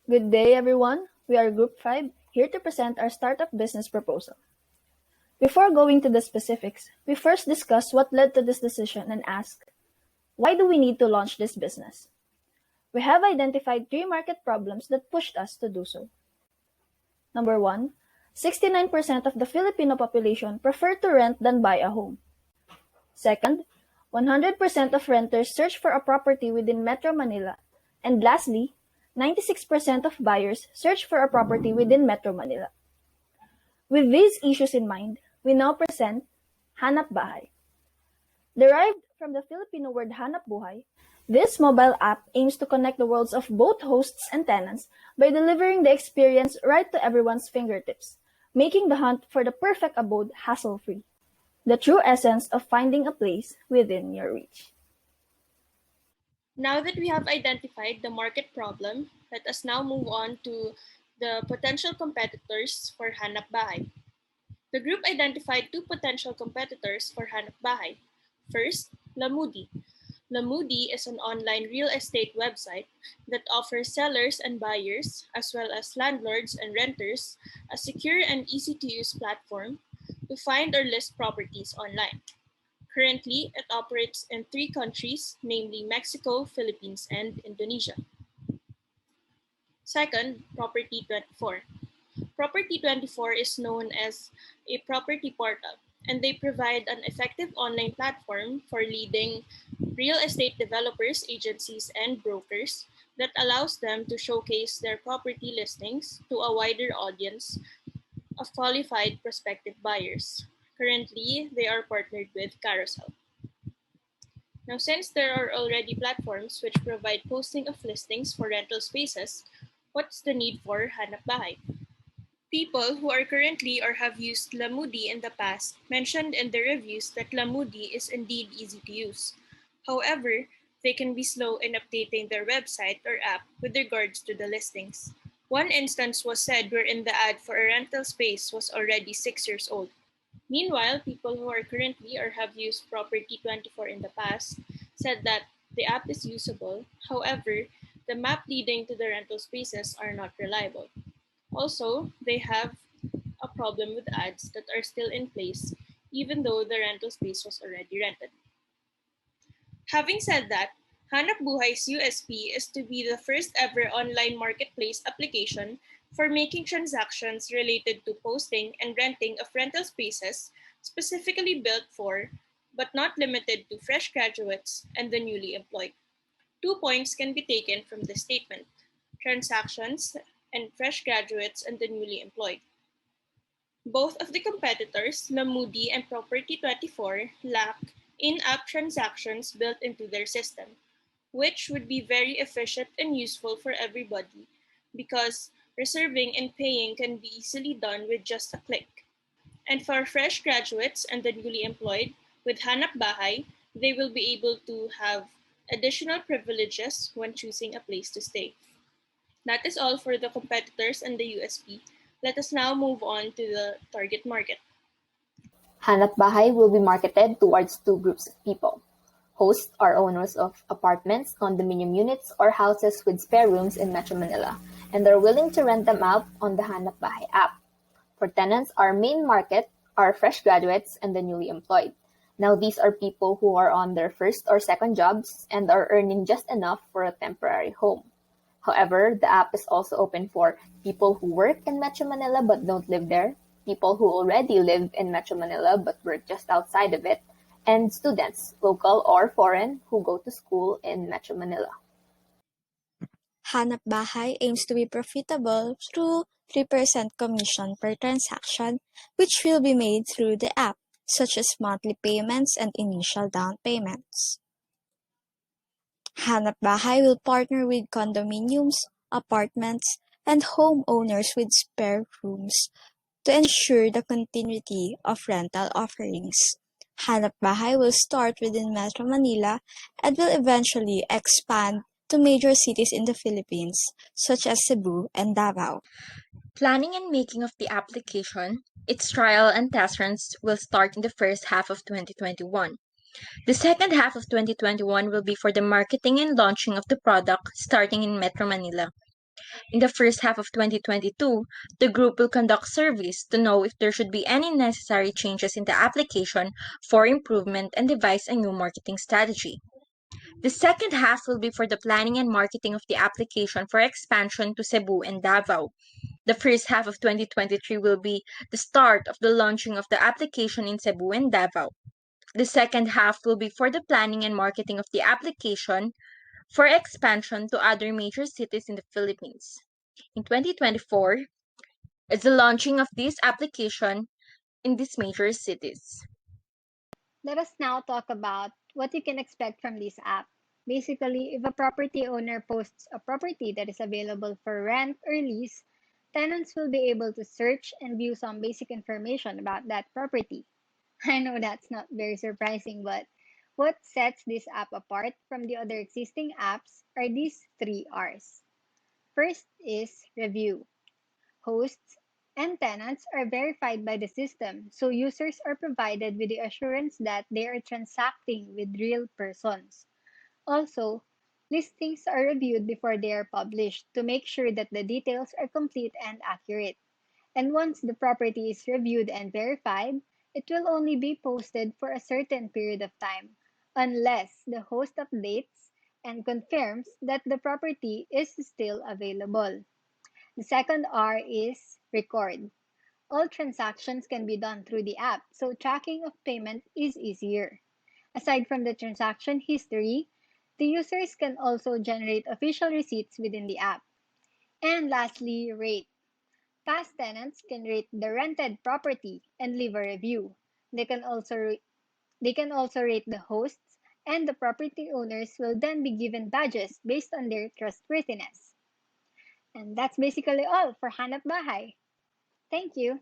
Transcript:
Good day, everyone. We are Group 5, here to present our startup business proposal. Before going to the specifics, we first discuss what led to this decision and ask, why do we need to launch this business? We have identified three market problems that pushed us to do so. Number 1, 69% of the Filipino population prefer to rent than buy a home. Second, 100% of renters search for a property within Metro Manila. And lastly, 96% of buyers search for a property within Metro Manila. With these issues in mind, we now present Hanap Bahay. Derived from the Filipino word Hanap Buhay, this mobile app aims to connect the worlds of both hosts and tenants by delivering the experience right to everyone's fingertips, making the hunt for the perfect abode hassle-free. The true essence of finding a place within your reach. Now that we have identified the market problem, let us now move on to the potential competitors for Hanap Bahay. The group identified two potential competitors for Hanap Bahay. First, Lamudi. Lamudi is an online real estate website that offers sellers and buyers, as well as landlords and renters, a secure and easy-to-use platform to find or list properties online. Currently, it operates in three countries, namely Mexico, Philippines, and Indonesia. Second, Property 24. Property 24 is known as a property portal, and they provide an effective online platform for leading real estate developers, agencies, and brokers that allows them to showcase their property listings to a wider audience of qualified prospective buyers. Currently, they are partnered with Carousel. Now, since there are already platforms which provide posting of listings for rental spaces, what's the need for Hanap Bahay? People who are currently or have used Lamudi in the past mentioned in their reviews that Lamudi is indeed easy to use. However, they can be slow in updating their website or app with regards to the listings. One instance was said wherein the ad for a rental space was already 6 years old. Meanwhile, people who are currently or have used Property 24 in the past said that the app is usable. However, the map leading to the rental spaces are not reliable. Also, they have a problem with ads that are still in place even though the rental space was already rented. Having said that, Hanap Buhay's USP is to be the first ever online marketplace application for making transactions related to posting and renting of rental spaces specifically built for, but not limited to, fresh graduates and the newly employed. 2 points can be taken from this statement: transactions and fresh graduates and the newly employed. Both of the competitors, Lamudi and Property 24, lack in-app transactions built into their system, which would be very efficient and useful for everybody because reserving and paying can be easily done with just a click. And for fresh graduates and the newly employed, with Hanap Bahay, they will be able to have additional privileges when choosing a place to stay. That is all for the competitors and the USP. Let us now move on to the target market. Hanap Bahay will be marketed towards two groups of people. Hosts are owners of apartments, condominium units, or houses with spare rooms in Metro Manila, and are willing to rent them out on the Hanap Bahay app. For tenants, our main market are fresh graduates and the newly employed. Now, these are people who are on their first or second jobs and are earning just enough for a temporary home. However, the app is also open for people who work in Metro Manila but don't live there, people who already live in Metro Manila but work just outside of it, and students, local or foreign, who go to school in Metro Manila. Hanap Bahay aims to be profitable through 3% commission per transaction, which will be made through the app, such as monthly payments and initial down payments. Hanap Bahay will partner with condominiums, apartments, and homeowners with spare rooms to ensure the continuity of rental offerings. Hanap Bahay will start within Metro Manila and will eventually expand to major cities in the Philippines, such as Cebu and Davao. Planning and making of the application, its trial and test runs will start in the first half of 2021. The second half of 2021 will be for the marketing and launching of the product starting in Metro Manila. In the first half of 2022, the group will conduct surveys to know if there should be any necessary changes in the application for improvement and devise a new marketing strategy. The second half will be for the planning and marketing of the application for expansion to Cebu and Davao. The first half of 2023 will be the start of the launching of the application in Cebu and Davao. The second half will be for the planning and marketing of the application for expansion to other major cities in the Philippines. In 2024 is the launching of this application in these major cities. Let us now talk about what you can expect from this app. Basically, if a property owner posts a property that is available for rent or lease, tenants will be able to search and view some basic information about that property. I know that's not very surprising, but what sets this app apart from the other existing apps are these three R's. First is review. Hosts and tenants are verified by the system, so users are provided with the assurance that they are transacting with real persons. Also, listings are reviewed before they are published to make sure that the details are complete and accurate. And once the property is reviewed and verified, it will only be posted for a certain period of time, unless the host updates and confirms that the property is still available. The second R is record. All transactions can be done through the app, so tracking of payment is easier. Aside from the transaction history, the users can also generate official receipts within the app. And lastly, rate. Past tenants can rate the rented property and leave a review. They can also they can also rate the hosts, and the property owners will then be given badges based on their trustworthiness. And that's basically all for Hanap Bahay. Thank you.